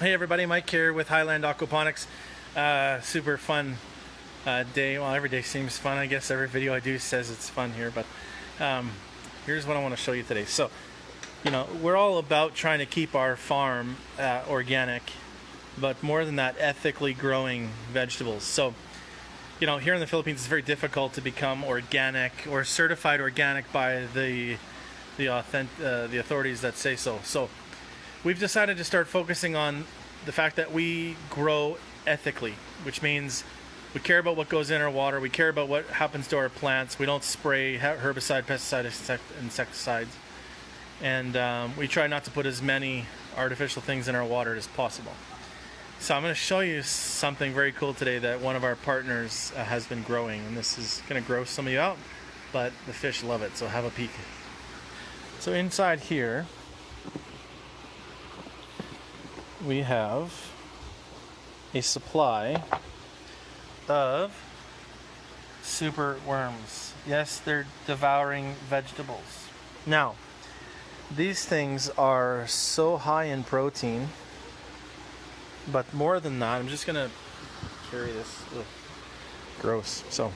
Hey everybody, Mike here with Highland Aquaponics. Super fun day. Well, every day seems fun. I guess every video I do says it's fun here, but here's what I want to show you today. So, we're all about trying to keep our farm organic, but more than that, ethically growing vegetables. So, here in the Philippines, it's very difficult to become organic or certified organic by the authorities that say so. So, we've decided to start focusing on the fact that we grow ethically, which means we care about what goes in our water, we care about what happens to our plants, we don't spray herbicide, pesticide, insecticides, and we try not to put as many artificial things in our water as possible. So I'm going to show you something very cool today that one of our partners has been growing, and this is going to gross some of you out, but the fish love it, so have a peek. So inside here we have a supply of super worms. Yes, they're devouring vegetables. Now, these things are so high in protein, but more than that, I'm just gonna carry this. Ugh, gross. So,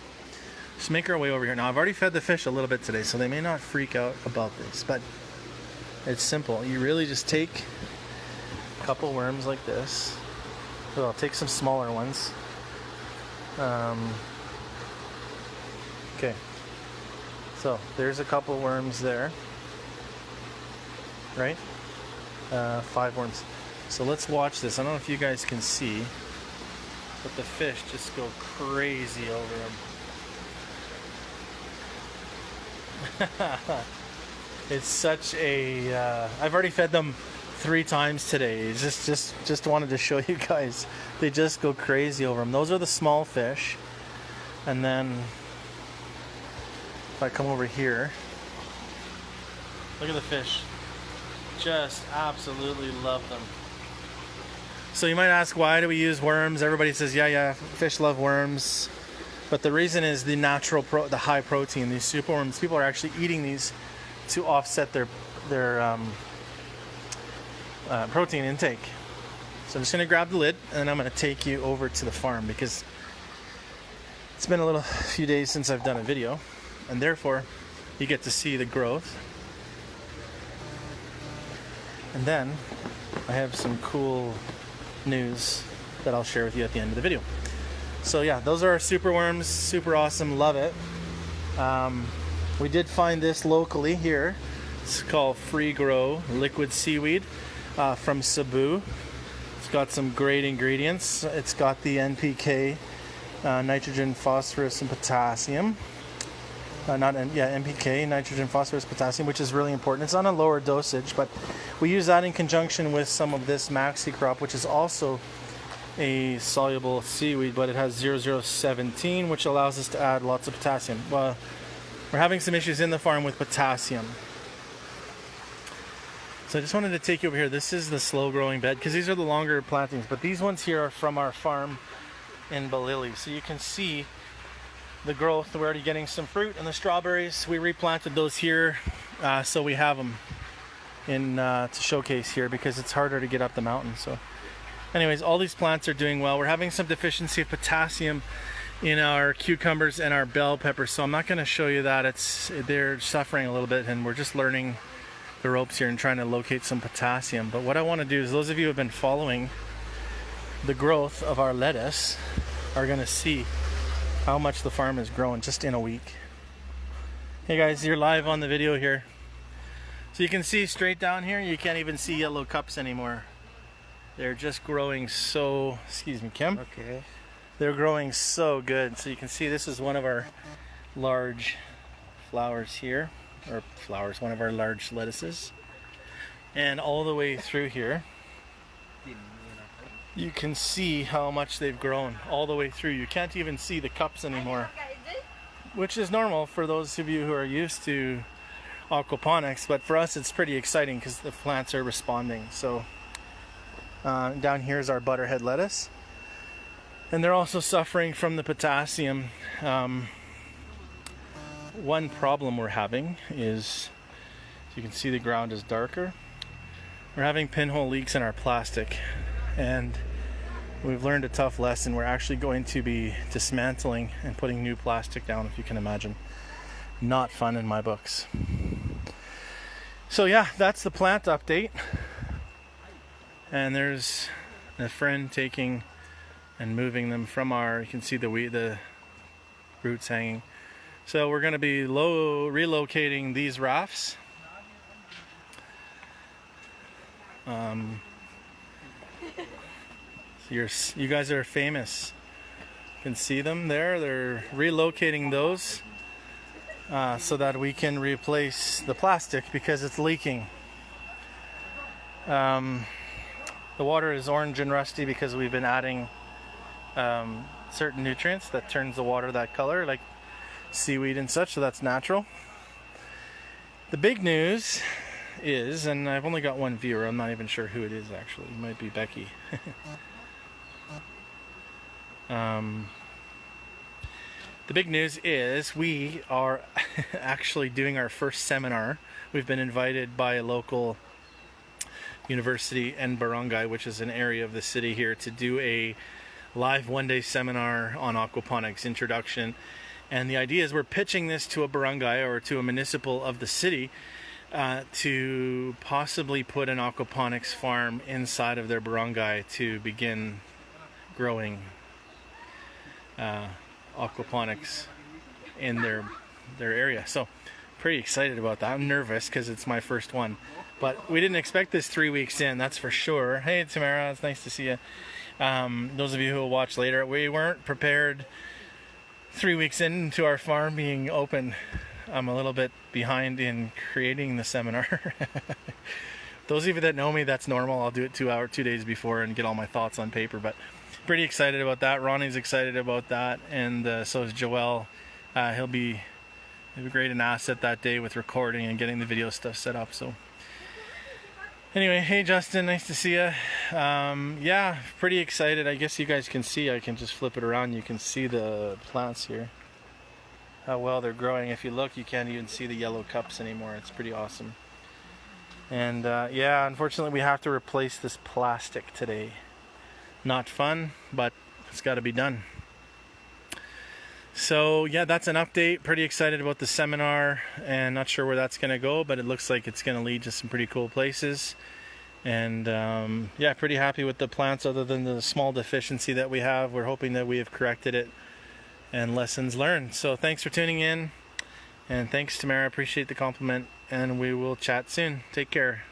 just make our way over here. Now, I've already fed the fish a little bit today, so they may not freak out about this, but it's simple. You really just take couple worms like this. So I'll take some smaller ones. Okay, so there's a couple worms there, right? 5 worms. So let's watch this. I don't know if you guys can see, but the fish just go crazy over them. It's such a I've already fed them 3 times today. Just wanted to show you guys. They just go crazy over them. Those are the small fish. And then if I come over here, look at the fish. Just absolutely love them. So you might ask, why do we use worms? Everybody says, yeah, fish love worms. But the reason is the natural the high protein. These superworms, people are actually eating these to offset their protein intake. So I'm just going to grab the lid and then I'm going to take you over to the farm because it's been a few days since I've done a video, and therefore you get to see the growth. And then I have some cool news that I'll share with you at the end of the video. So yeah, those are our super worms. Super awesome, love it. We did find this locally here. It's called Free Grow Liquid Seaweed. From Cebu. It's got some great ingredients. It's got the NPK, nitrogen, phosphorus, and potassium. NPK, nitrogen, phosphorus, potassium, which is really important. It's on a lower dosage, but we use that in conjunction with some of this Maxi Crop, which is also a soluble seaweed, but it has 0017, which allows us to add lots of potassium. Well, we're having some issues in the farm with potassium. So I just wanted to take you over here. This is the slow growing bed because these are the longer plantings, but these ones here are from our farm in Balili. So you can see the growth. We're already getting some fruit, and the strawberries, we replanted those here, so we have them in to showcase here because it's harder to get up the mountain. So anyways, all these plants are doing well. We're having some deficiency of potassium in our cucumbers and our bell peppers, so I'm not going to show you that. They're suffering a little bit, and we're just learning the ropes here and trying to locate some potassium. But what I want to do is, those of you who have been following the growth of our lettuce are going to see how much the farm has grown just in a week. Hey guys, you're live on the video here. So you can see straight down here, you can't even see yellow cups anymore. They're just growing so, excuse me, Kim. Okay. They're growing so good. So you can see this is one of our large flowers here. One of our large lettuces, and all the way through here you can see how much they've grown all the way through. You can't even see the cups anymore, which is normal for those of you who are used to aquaponics, but for us it's pretty exciting because the plants are responding. So down here is our butterhead lettuce, and they're also suffering from the potassium. One problem we're having is, you can see the ground is darker. We're having pinhole leaks in our plastic. and we've learned a tough lesson. We're actually going to be dismantling and putting new plastic down, if you can imagine. Not fun in my books. So yeah, that's the plant update. And there's a friend taking and moving them from our, you can see the roots hanging. So we're going to be relocating these rafts. So you guys are famous. You can see them there. They're relocating those so that we can replace the plastic because it's leaking. The water is orange and rusty because we've been adding certain nutrients that turns the water that color, like seaweed and such, so that's natural. The big news is, and I've only got one viewer, I'm not even sure who it is actually, it might be Becky. The big news is we are actually doing our first seminar. We've been invited by a local university in Barangay, which is an area of the city here, to do a live one-day seminar on aquaponics introduction. And the idea is we're pitching this to a barangay or to a municipal of the city to possibly put an aquaponics farm inside of their barangay to begin growing aquaponics in their area. So pretty excited about that. I'm nervous because it's my first one, but we didn't expect this 3 weeks in, that's for sure. Hey Tamara, it's nice to see you. Those of you who will watch later, we weren't prepared 3 weeks into our farm being open. I'm a little bit behind in creating the seminar. Those of you that know me, that's normal. I'll do it 2 days before and get all my thoughts on paper, but pretty excited about that. Ronnie's excited about that, and so is Joel. He'll be a great an asset that day with recording and getting the video stuff set up. So anyway, hey Justin, nice to see you. Yeah, pretty excited. I guess you guys can see, I can just flip it around. You can see the plants here, how well they're growing. If you look, you can't even see the yellow cups anymore. It's pretty awesome. And yeah, unfortunately we have to replace this plastic today. Not fun, but it's got to be done. So yeah, that's an update. Pretty excited about the seminar, and not sure where that's going to go, but it looks like it's going to lead to some pretty cool places. And yeah, pretty happy with the plants other than the small deficiency that we have. We're hoping that we have corrected it and lessons learned. So thanks for tuning in, and thanks Tamara, appreciate the compliment, and we will chat soon. Take care.